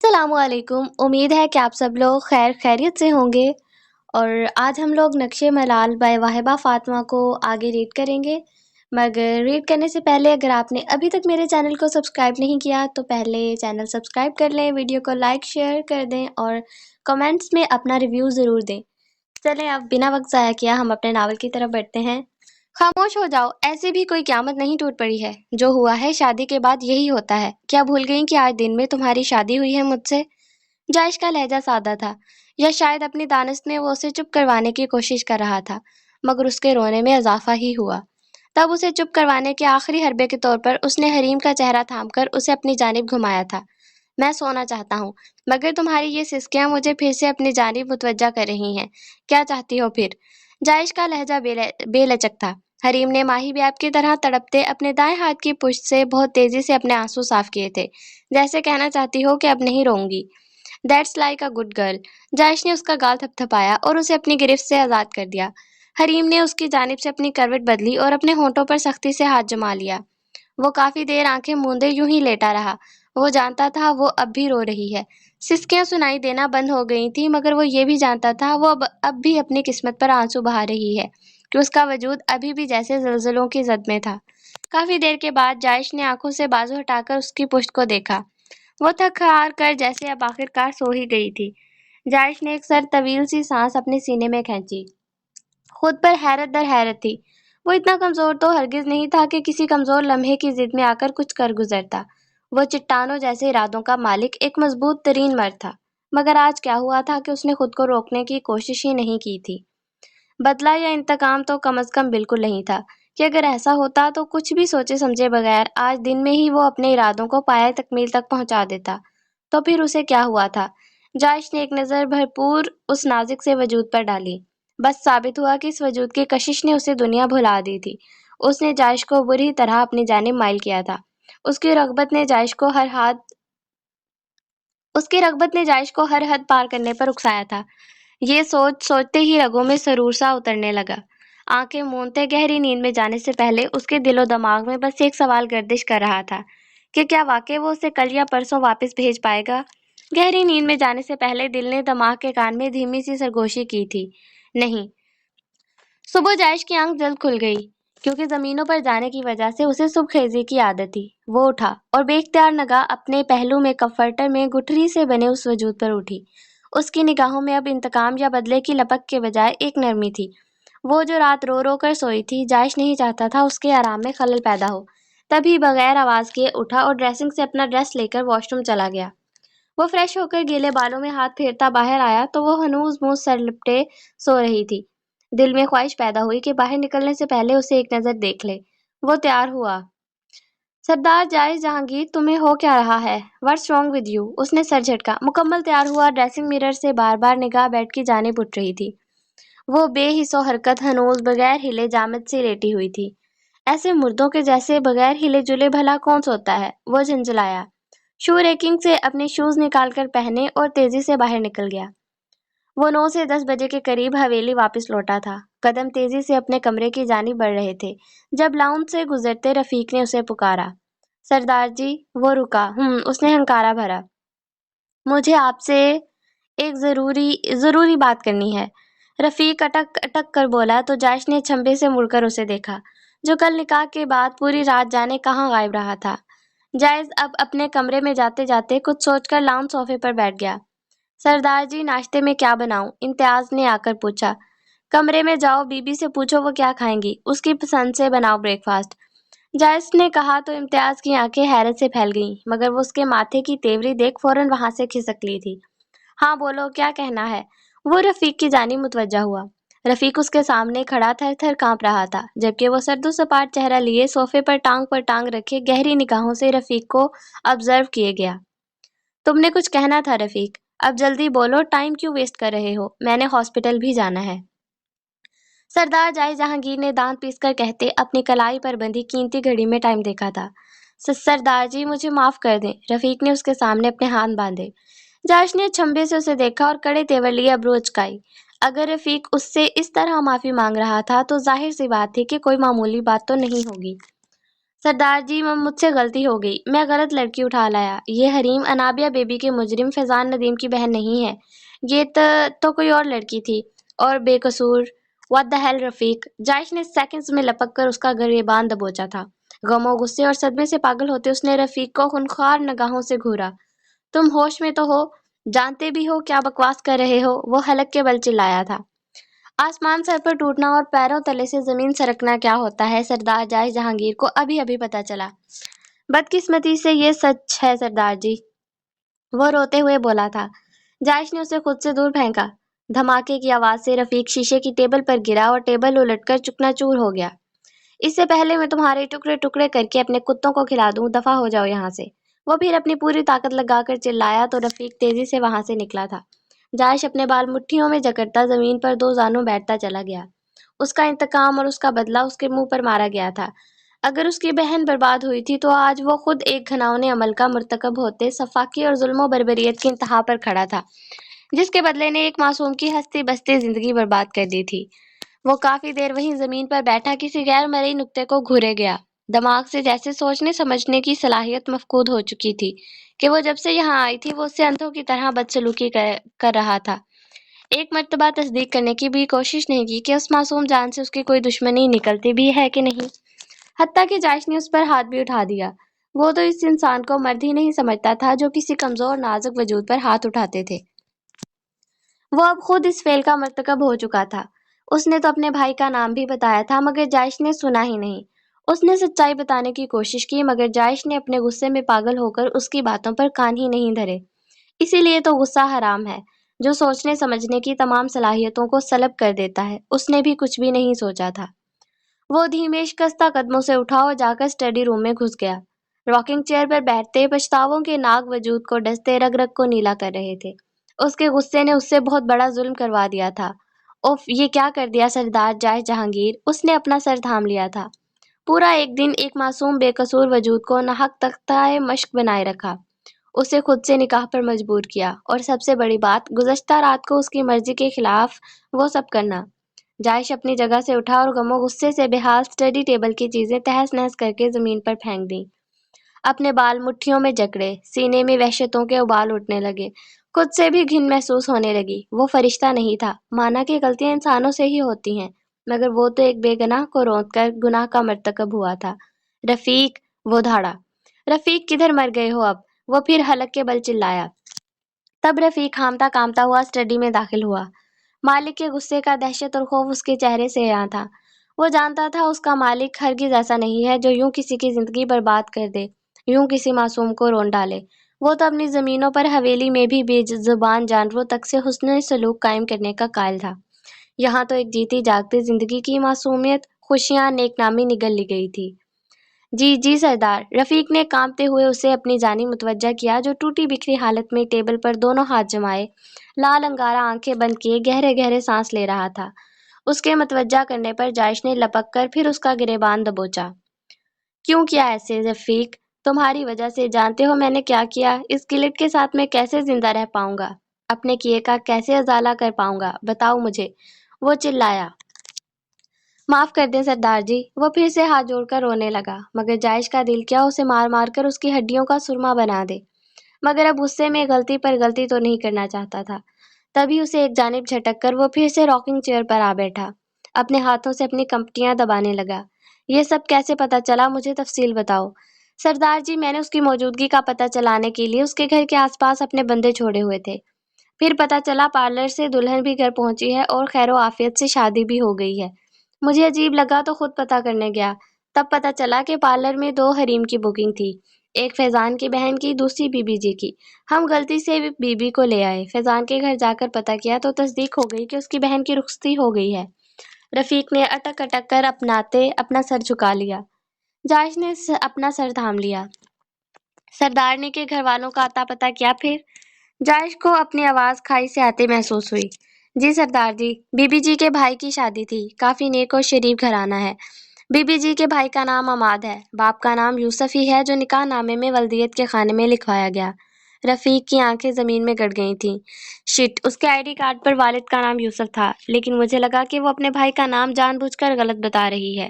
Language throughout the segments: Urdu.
السلام علیکم، امید ہے کہ آپ سب لوگ خیر خیریت سے ہوں گے۔ اور آج ہم لوگ نقش ملال بائی واہبہ فاطمہ کو آگے ریڈ کریں گے، مگر ریڈ کرنے سے پہلے اگر آپ نے ابھی تک میرے چینل کو سبسکرائب نہیں کیا تو پہلے چینل سبسکرائب کر لیں، ویڈیو کو لائک شیئر کر دیں اور کمنٹس میں اپنا ریویو ضرور دیں۔ چلیں اب بنا وقت ضائع کیا ہم اپنے ناول کی طرف بڑھتے ہیں۔ خاموش ہو جاؤ، ایسے بھی کوئی قیامت نہیں ٹوٹ پڑی ہے۔ جو ہوا ہے شادی کے بعد یہی ہوتا ہے۔ کیا بھول گئیں کہ آج دن میں تمہاری شادی ہوئی ہے مجھ سے؟ جائش کا لہجہ سادہ تھا، یا شاید اپنی دانست میں وہ اسے چپ کروانے کی کوشش کر رہا تھا، مگر اس کے رونے میں اضافہ ہی ہوا۔ تب اسے چپ کروانے کے آخری حربے کے طور پر اس نے حریم کا چہرہ تھام کر اسے اپنی جانب گھمایا تھا۔ میں سونا چاہتا ہوں، مگر تمہاری یہ سسکیاں مجھے پھر سے اپنی جانب متوجہ کر رہی ہیں۔ کیا چاہتی ہو پھر؟ جائش کا لہجہ بے لچک تھا۔ حریم نے ماہی بیاب کی طرح تڑپتے اپنے دائیں ہاتھ کی پشت سے بہت تیزی سے اپنے آنسو صاف کیے تھے، جیسے کہنا چاہتی ہو کہ اب نہیں روؤں گی۔ That's like a good girl. Jaish نے اس کا گال تھپتھپایا اور اسے اپنی گرفت سے آزاد کر دیا۔ حریم نے اس کی جانب سے اپنی کروٹ بدلی اور اپنے ہونٹوں پر سختی سے ہاتھ جما لیا۔ وہ کافی دیر آنکھیں موندے یوں ہی لیٹا رہا۔ وہ جانتا تھا وہ اب بھی رو رہی ہے۔ سسکیاں سنائی دینا بند ہو گئی تھی، مگر وہ یہ بھی جانتا تھا وہ اب بھی اپنی قسمت پر آنسو بہا رہی ہے، کہ اس کا وجود ابھی بھی جیسے زلزلوں کی زد میں تھا۔ کافی دیر کے بعد جائش نے آنکھوں سے بازو ہٹا کر اس کی پشت کو دیکھا۔ وہ تھک ہار کر جیسے اب آخر کار سو ہی گئی تھی۔ جائش نے ایک سر طویل سی سانس اپنے سینے میں کھینچی۔ خود پر حیرت در حیرت تھی۔ وہ اتنا کمزور تو ہرگز نہیں تھا کہ کسی کمزور لمحے کی ضد میں آ کر کچھ کر گزرتا۔ وہ چٹانوں جیسے ارادوں کا مالک ایک مضبوط ترین مرد تھا، مگر آج کیا ہوا تھا کہ اس نے خود کو روکنے کی کوشش ہی نہیں کی تھی۔ بدلہ یا انتقام تو کم از کم بالکل نہیں تھا، کہ اگر ایسا ہوتا تو کچھ بھی سوچے سمجھے بغیر آج دن میں ہی وہ اپنے ارادوں کو پایہ تکمیل تک پہنچا دیتا۔ تو پھر اسے کیا ہوا تھا؟ جائش نے ایک نظر بھرپور اس نازک سے وجود پر ڈالی۔ بس ثابت ہوا کہ اس وجود کی کشش نے اسے دنیا بھلا دی تھی۔ اس نے جائش کو بری طرح اپنی جانب مائل کیا تھا۔ اس کی رغبت نے جائش کو ہر حد پار کرنے پر اکسایا تھا۔ یہ سوچتے ہی رگوں میں سرور سا اترنے لگا۔ آنکھیں موندتے گہری نیند میں جانے سے پہلے اس کے دل و دماغ میں بس ایک سوال گردش کر رہا تھا کہ کیا واقعی وہ اسے کل یا پرسوں واپس بھیج پائے گا؟ گہری نیند میں جانے سے پہلے دل نے دماغ کے کان میں دھیمی سی سرگوشی کی تھی، نہیں۔ صبح جائش کی آنکھ جلد کھل گئی، کیونکہ زمینوں پر جانے کی وجہ سے اسے صبح خیزی کی عادت تھی۔ وہ اٹھا اور بے اختیار نگاہ اپنے پہلو میں کمفرٹر میں گٹھری سے بنے اس وجود پر اٹھی۔ اس کی نگاہوں میں اب انتقام یا بدلے کی لپک کے بجائے ایک نرمی تھی۔ وہ جو رات رو رو کر سوئی تھی، جائش نہیں چاہتا تھا اس کے آرام میں خلل پیدا ہو۔ تبھی بغیر آواز کیے اٹھا اور ڈریسنگ سے اپنا ڈریس لے کر واش روم چلا گیا۔ وہ فریش ہو کر گیلے بالوں میں ہاتھ پھیرتا باہر آیا تو وہ ہنوز منہ سر لپٹے سو رہی تھی۔ دل میں خواہش پیدا ہوئی کہ باہر نکلنے سے پہلے اسے ایک نظر دیکھ لے۔ وہ تیار ہوا۔ سردار جائش جہانگیر، تمہیں ہو کیا رہا ہے؟ What's wrong with you? اس نے سر جھٹکا۔ مکمل تیار ہوا، ڈریسنگ مرر سے بار بار نگاہ بیڈ کی جانب اٹھ رہی تھی۔ وہ بے حس و حرکت ہنوز بغیر ہلے جامد سی لیٹی ہوئی تھی۔ ایسے مردوں کے جیسے بغیر ہلے جلے بھلا کون سوتا ہے؟ وہ جھنجھلایا۔ شو ریکنگ سے اپنے شوز نکال کر پہنے اور تیزی سے باہر نکل گیا۔ وہ 9 سے 10 بجے کے قریب حویلی واپس لوٹا تھا۔ قدم تیزی سے اپنے کمرے کی جانب بڑھ رہے تھے جب لاؤنج سے گزرتے رفیق نے اسے پکارا۔ سردار جی۔ وہ رکا۔ اس نے ہنکارا بھرا۔ مجھے آپ سے ایک ضروری بات کرنی ہے، رفیق اٹک اٹک کر بولا تو جائش نے چھمبے سے مڑ کر اسے دیکھا، جو کل نکاح کے بعد پوری رات جانے کہاں غائب رہا تھا۔ جائز اب اپنے کمرے میں جاتے جاتے کچھ سوچ کر لاؤنج صوفے پر بیٹھ گیا۔ سردار جی، ناشتے میں کیا بناؤں؟ امتیاز نے آ کر پوچھا۔ کمرے میں جاؤ، بی بی سے پوچھو وہ کیا کھائیں گی، اس کی پسند سے بناؤ بریک فاسٹ، جائز نے کہا تو امتیاز کی آنکھیں حیرت سے پھیل گئیں، مگر وہ اس کے ماتھے کی تیوری دیکھ فوراً وہاں سے کھسک لی تھی۔ ہاں بولو، کیا کہنا ہے؟ وہ رفیق کی جانب متوجہ ہوا۔ رفیق اس کے سامنے کھڑا تھر تھر کانپ رہا تھا، جبکہ وہ سرد و سپاٹ چہرہ لیے صوفے پر ٹانگ رکھے گہری نگاہوں سے رفیق کو آبزرو کیے گیا۔ تم نے کچھ کہنا تھا رفیق، اب جلدی بولو، ٹائم کیوں ویسٹ کر رہے ہو؟ میں نے ہاسپٹل بھی جانا ہے۔ سردار جائز جہانگیر نے دانت پیس کر کہتے اپنی کلائی پر بندھی قیمتی گھڑی میں ٹائم دیکھا تھا۔ سردار جی، مجھے معاف کر دیں، رفیق نے اس کے سامنے اپنے ہاتھ باندھے۔ جائش نے چھمبے سے اسے دیکھا اور کڑے تیور لیے ابرو اچکائی۔ اگر رفیق اس سے اس طرح معافی مانگ رہا تھا تو ظاہر سی بات تھی کہ کوئی معمولی بات تو نہیں ہوگی۔ سردار جی مجھ سے غلطی ہو گئی، میں غلط لڑکی اٹھا لایا۔ یہ حریم انابیہ بیبی کے مجرم فیضان ندیم کی بہن نہیں ہے، یہ تو کوئی اور لڑکی تھی اور بے قصور۔ واٹ دا ہیل رفیق! جائش نے سیکنڈز میں لپک کر اس کا گریبان دبوچا تھا۔ غم و غصے اور صدمے سے پاگل ہوتے اس نے رفیق کو خونخوار نگاہوں سے گھورا۔ تم ہوش میں تو ہو؟ جانتے بھی ہو کیا بکواس کر رہے ہو؟ وہ حلق کے بل چلایا تھا۔ آسمان سر پر ٹوٹنا اور پیروں تلے سے زمین سرکنا کیا ہوتا ہے سردار جائش جہانگیر کو ابھی ابھی پتہ چلا۔ بدقسمتی سے یہ سچ ہے سردار جی، وہ روتے ہوئے بولا تھا۔ جائش نے اسے خود سے دور پھینکا۔ دھماکے کی آواز سے رفیق شیشے کی ٹیبل پر گرا اور ٹیبل الٹ کر چکنا چور ہو گیا۔ اس سے پہلے میں تمہارے ٹکڑے ٹکڑے کر کے اپنے کتوں کو کھلا دوں، دفع ہو جاؤ یہاں سے۔ وہ پھر اپنی پوری طاقت لگا کر چلایا تو رفیق تیزی سے وہاں سے نکلا تھا۔ جائش اپنے بال مٹھیوں میں جکڑتا زمین پر دو زانوں بیٹھتا چلا گیا۔ اس کا انتقام اور اس کا بدلہ اس کے منہ پر مارا گیا تھا۔ اگر اس کی بہن برباد ہوئی تھی تو آج وہ خود ایک گھناؤنے عمل کا مرتکب ہوتے سفاکی اور ظلم و بربریت کی انتہا پر کھڑا تھا، جس کے بدلے نے ایک معصوم کی ہستی بستی زندگی برباد کر دی تھی۔ وہ کافی دیر وہیں زمین پر بیٹھا کسی غیر مرئی نقطے کو گھورے گیا۔ دماغ سے جیسے سوچنے سمجھنے کی صلاحیت مفقود ہو چکی تھی کہ وہ جب سے یہاں آئی تھی وہ اس سے اندھوں کی طرح بدسلوکی کر رہا تھا۔ ایک مرتبہ تصدیق کرنے کی بھی کوشش نہیں کی کہ اس معصوم جان سے اس کی کوئی دشمنی نکلتی بھی ہے کہ نہیں۔ حتیٰ کہ جائش نے اس پر ہاتھ بھی اٹھا دیا۔ وہ تو اس انسان کو مرد ہی نہیں سمجھتا تھا جو کسی کمزور نازک وجود پر ہاتھ اٹھاتے تھے۔ وہ اب خود اس فعل کا مرتکب ہو چکا تھا۔ اس نے تو اپنے بھائی کا نام بھی بتایا تھا مگر جائش نے سنا ہی نہیں۔ اس نے سچائی بتانے کی کوشش کی مگر جائش نے اپنے غصے میں پاگل ہو کر اس کی باتوں پر کان ہی نہیں دھرے۔ اسی لیے تو غصہ حرام ہے، جو سوچنے سمجھنے کی تمام صلاحیتوں کو سلب کر دیتا ہے۔ اس نے بھی کچھ بھی نہیں سوچا تھا۔ وہ دھیمے شکستہ قدموں سے اٹھا اور جا کر اسٹڈی روم میں گھس گیا۔ راکنگ چیئر پر بیٹھتے پچھتاووں کے ناگ وجود کو ڈستے رگ رگ کو نیلا کر رہے تھے۔ اس کے غصے نے اس سے بہت بڑا ظلم کروا دیا تھا۔ اوف، یہ کیا کر دیا سردار جائش جہانگیر! اس نے اپنا سر تھام لیا تھا۔ پورا ایک دن ایک معصوم بے قصور وجود کو ناحق تختۂ مشق بنائے رکھا، اسے خود سے نکاح پر مجبور کیا اور سب سے بڑی بات گزشتہ رات کو اس کی مرضی کے خلاف وہ سب کرنا۔ جائش اپنی جگہ سے اٹھا اور غم و غصے سے بے حال اسٹڈی ٹیبل کی چیزیں تہس نہس کر کے زمین پر پھینک دیں۔ اپنے بال مٹھیوں میں جکڑے، سینے میں وحشتوں کے ابال اٹھنے لگے، خود سے بھی گھن محسوس ہونے لگی۔ وہ فرشتہ نہیں تھا، مانا کہ غلطیاں انسانوں سے ہی ہوتی ہیں، مگر وہ تو ایک بے گناہ کو روند کر گناہ کا مرتکب ہوا تھا۔ رفیق! وہ دھاڑا۔ رفیق کدھر مر گئے ہو اب؟ وہ پھر حلق کے بل چلایا۔ تب رفیق ہامتا کامتا ہوا اسٹڈی میں داخل ہوا۔ مالک کے غصے کا دہشت اور خوف اس کے چہرے سے عیاں تھا۔ وہ جانتا تھا اس کا مالک ہرگز ایسا نہیں ہے جو یوں کسی کی زندگی برباد کر دے، یوں کسی معصوم کو رون ڈالے۔ وہ تو اپنی زمینوں پر حویلی میں بھی بے زبان جانوروں تک سے حسن سلوک قائم کرنے کا قائل تھا۔ یہاں تو ایک جیتی جاگتی زندگی کی معصومیت، خوشیاں، نیک نامی نگل لی گئی تھی۔ جی جی سردار، رفیق نے کانپتے ہوئے اسے اپنی جانب متوجہ کیا جو ٹوٹی بکھری حالت میں ٹیبل پر دونوں ہاتھ جمائے، لال انگارہ آنکھیں بند کیے گہرے گہرے سانس لے رہا تھا۔ اس کے متوجہ کرنے پر جائش نے لپک کر پھر اس کا گریبان دبوچا۔ کیوں کیا ایسے رفیق؟ تمہاری وجہ سے، جانتے ہو میں نے کیا کیا؟ اس گلٹ کے ساتھ میں کیسے زندہ رہ پاؤں گا؟ اپنے کیے کا کیسے ازالہ کر پاؤں گا؟ بتاؤ مجھے، وہ چلایا۔ معاف کر دیں سردار جی، وہ پھر سے ہاتھ جوڑ کر رونے لگا، مگر جائش کا دل کیا اسے مار مار کر اس کی ہڈیوں کا سرما بنا دے، مگر اب غصے میں غلطی پر غلطی تو نہیں کرنا چاہتا تھا۔ تبھی اسے ایک جانب جھٹک کر وہ پھر سے راکنگ چیئر پر آ بیٹھا، اپنے ہاتھوں سے اپنی کمپٹیاں دبانے لگا۔ یہ سب کیسے پتہ چلا؟ مجھے تفصیل بتاؤ۔ سردار جی، میں نے اس کی موجودگی کا پتہ چلانے کے لیے اس کے گھر کے آس پاس اپنے بندے چھوڑے ہوئے تھے۔ پھر پتہ چلا پارلر سے دلہن بھی گھر پہنچی ہے اور خیر و عافیت سے شادی بھی ہو گئی ہے۔ مجھے عجیب لگا تو خود پتہ کرنے گیا، تب پتہ چلا کہ پارلر میں 2 حریم کی بکنگ تھی، ایک فیضان کی بہن کی، دوسری بی بی جی کی۔ ہم غلطی سے بی بی کو لے آئے، فیضان کے گھر جا کر پتہ کیا تو تصدیق ہو گئی کہ اس کی بہن کی رخصتی ہو گئی ہے۔ رفیق نے اٹک اٹک کر اپناتے اپنا سر جھکا لیا۔ جائش نے اپنا سر تھام لیا۔ سردارنی کے گھر والوں کا اتا پتہ کیا پھر؟ جائش کو اپنی آواز کھائی سے آتے محسوس ہوئی۔ جی سردار جی، بی بی جی کے بھائی کی شادی تھی، کافی نیک اور شریف گھرانہ ہے۔ بی بی جی کے بھائی کا نام عماد ہے، باپ کا نام یوسف ہی ہے جو نکاح نامے میں ولدیت کے خانے میں لکھوایا گیا۔ رفیق کی آنکھیں زمین میں گڑ گئی تھیں۔ شٹ، اس کے ID کارڈ پر والد کا نام یوسف تھا، لیکن مجھے لگا کہ وہ اپنے بھائی کا نام جان بوجھ کر غلط بتا رہی ہے۔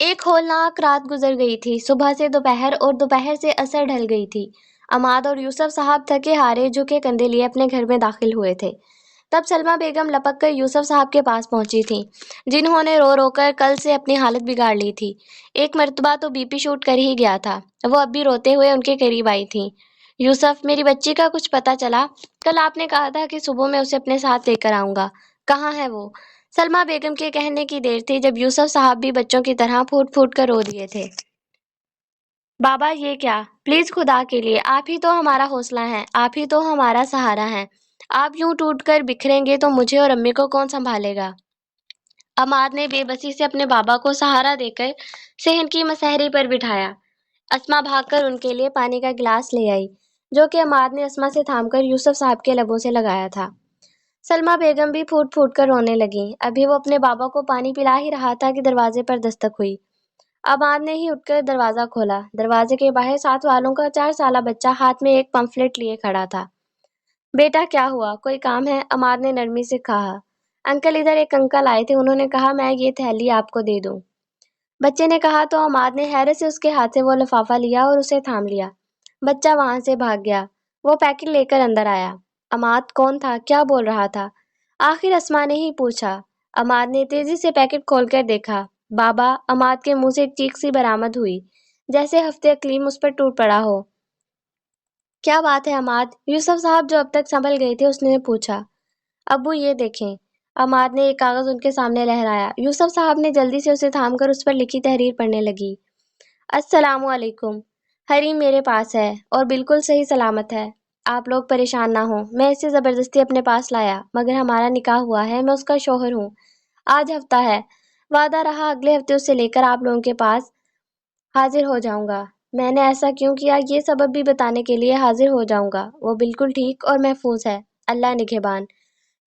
ایک ہولناک رات گزر گئی تھی۔ صبح سے دوپہر اور دوپہر سے عصر ڈھل گئی تھی۔ عماد اور یوسف صاحب تھکے ہارے جھکے کندھے لیے اپنے گھر میں داخل ہوئے تھے۔ تب سلمیٰ بیگم لپک کر یوسف صاحب کے پاس پہنچی تھیں، جنہوں نے رو رو کر کل سے اپنی حالت بگاڑ لی تھی۔ ایک مرتبہ تو بی پی شوٹ کر ہی گیا تھا۔ وہ اب بھی روتے ہوئے ان کے قریب آئی تھیں۔ یوسف، میری بچی کا کچھ پتہ چلا؟ کل آپ نے کہا تھا کہ صبح میں اسے اپنے ساتھ لے کر آؤں گا، کہاں ہے وہ؟ سلمیٰ بیگم کے کہنے کی دیر تھی جب یوسف صاحب بھی بچوں کی طرح پھوٹ پھوٹ کر رو دیے تھے۔ بابا یہ کیا؟ پلیز خدا کے لیے، آپ ہی تو ہمارا حوصلہ ہیں، آپ ہی تو ہمارا سہارا ہیں۔ آپ یوں ٹوٹ کر بکھریں گے تو مجھے اور امی کو کون سنبھالے گا؟ عماد نے بے بسی سے اپنے بابا کو سہارا دے کر صحن کی مسہری پر بٹھایا۔ اسما بھاگ کر ان کے لیے پانی کا گلاس لے آئی، جو کہ عماد نے اسما سے تھام کر یوسف صاحب کے لبوں سے لگایا تھا۔ سلمیٰ بیگم بھی پھوٹ پھوٹ کر رونے لگیں۔ ابھی وہ اپنے بابا کو پانی پلا ہی رہا تھا کہ دروازے پر دستک ہوئی۔ عماد نے ہی اٹھ کر دروازہ کھولا۔ دروازے کے باہر 7 والوں کا 4 سالہ بچہ ہاتھ میں ایک پمفلٹ لیے کھڑا تھا۔ بیٹا کیا ہوا؟ کوئی کام ہے؟ عماد نے نرمی سے کہا۔ انکل ادھر ایک انکل آئے تھے، انہوں نے کہا میں یہ تھیلی آپ کو دے دوں۔ بچے نے کہا تو عماد نے حیرت سے اس کے ہاتھ سے وہ لفافہ لیا اور اسے تھام لیا۔ بچہ وہاں سے بھاگ گیا۔ وہ پیکٹ لے کر اندر آیا۔ عماد کون تھا؟ کیا بول رہا تھا؟ آخر اسما نے ہی پوچھا۔ عماد نے تیزی سے پیکٹ کھول کر دیکھا۔ بابا، عماد کے منہ سے ایک چیخ سی برآمد ہوئی، جیسے ہفتے اقلیم اس پر ٹوٹ پڑا ہو۔ کیا بات ہے عماد؟ یوسف صاحب جو اب تک سنبھل گئے تھے اس نے پوچھا۔ ابو یہ دیکھیں۔ عماد نے ایک کاغذ ان کے سامنے لہرایا۔ یوسف صاحب نے جلدی سے اسے تھام کر اس پر لکھی تحریر پڑھنے لگی۔ السلام علیکم۔ حریم میرے پاس ہے اور بالکل صحیح سلامت ہے۔ آپ لوگ پریشان نہ ہوں، میں اسے زبردستی اپنے پاس لایا، مگر ہمارا نکاح ہوا ہے، میں اس کا شوہر ہوں۔ آج ہفتہ ہے، وعدہ رہا اگلے ہفتے اسے لے کر آپ لوگوں کے پاس حاضر ہو جاؤں گا۔ میں نے ایسا کیوں کیا یہ سبب بھی بتانے کے لیے حاضر ہو جاؤں گا۔ وہ بالکل ٹھیک اور محفوظ ہے، اللہ نگہبان۔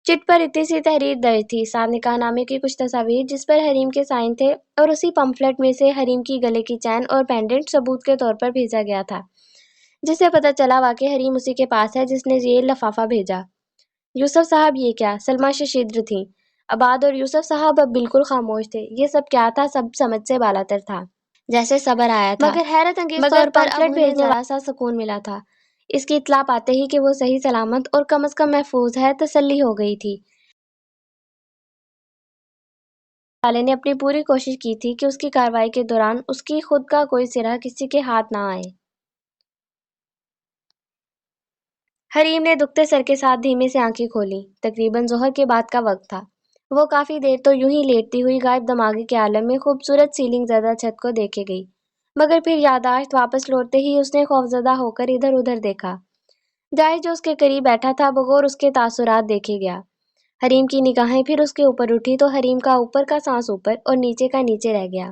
چٹ پر اتنی سی تحریر درج تھی، ساتھ نکاح نامے کی کچھ تصاویر جس پر حریم کے سائن تھے، اور اسی پمفلٹ میں سے حریم کی گلے کی چین اور پینڈنٹ ثبوت کے طور پر بھیجا گیا تھا، جس سے پتہ چلا واقعی حریم اسی کے پاس ہے جس نے یہ لفافہ بھیجا۔ یوسف صاحب یہ کیا؟ سلمیٰ ششدر تھیں۔ عباد اور یوسف صاحب اب بالکل خاموش تھے۔ یہ سب کیا تھا؟ سب سمجھ سے بالاتر تھا، جیسے صبر آیا تھا، مگر حیرت انگیز طور پر پمفلٹ بھیجنے ذرا سا سکون ملا تھا۔ اس کی اطلاع پاتے ہی کہ وہ صحیح سلامت اور کم از کم محفوظ ہے، تسلی ہو گئی تھی۔ والے نے اپنی پوری کوشش کی تھی کہ اس کی کارروائی کے دوران اس کی خود کا کوئی سرہ کسی کے ہاتھ نہ آئے۔ حریم نے دکھتے سر کے ساتھ دھیمے سے آنکھیں کھولیں۔ تقریباً ظہر کے بعد کا وقت تھا۔ وہ کافی دیر تو یوں ہی لیٹتی ہوئی غائب دماغی کے عالم میں خوبصورت سیلنگ زدہ چھت کو دیکھے گئی، مگر پھر یادداشت واپس لوٹتے ہی اس نے خوفزدہ ہو کر ادھر ادھر دیکھا۔ جائز جو اس کے قریب بیٹھا تھا بغور اس کے تاثرات دیکھے گیا۔ حریم کی نگاہیں پھر اس کے اوپر اٹھی تو حریم کا اوپر کا سانس اوپر اور نیچے کا نیچے رہ گیا۔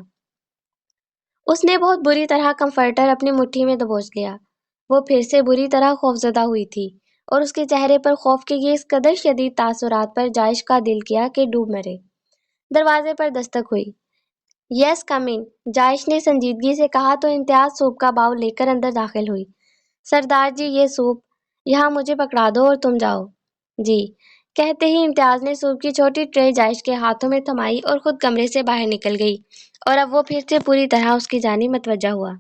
اس نے بہت بری طرح کمفرٹر اپنی مٹھی میں دبوچ لیا۔ وہ پھر سے بری طرح خوفزدہ ہوئی تھی، اور اس کے چہرے پر خوف کے یہ اس قدر شدید تاثرات پر جائش کا دل کیا کہ ڈوب مرے۔ دروازے پر دستک ہوئی۔ یس کم ان، جائش نے سنجیدگی سے کہا تو امتیاز سوپ کا باؤل لے کر اندر داخل ہوئی۔ سردار جی یہ سوپ، یہاں مجھے پکڑا دو اور تم جاؤ۔ جی، کہتے ہی امتیاز نے سوپ کی چھوٹی ٹرے جائش کے ہاتھوں میں تھمائی اور خود کمرے سے باہر نکل گئی، اور اب وہ پھر سے پوری طرح اس کی جانب متوجہ ہوا۔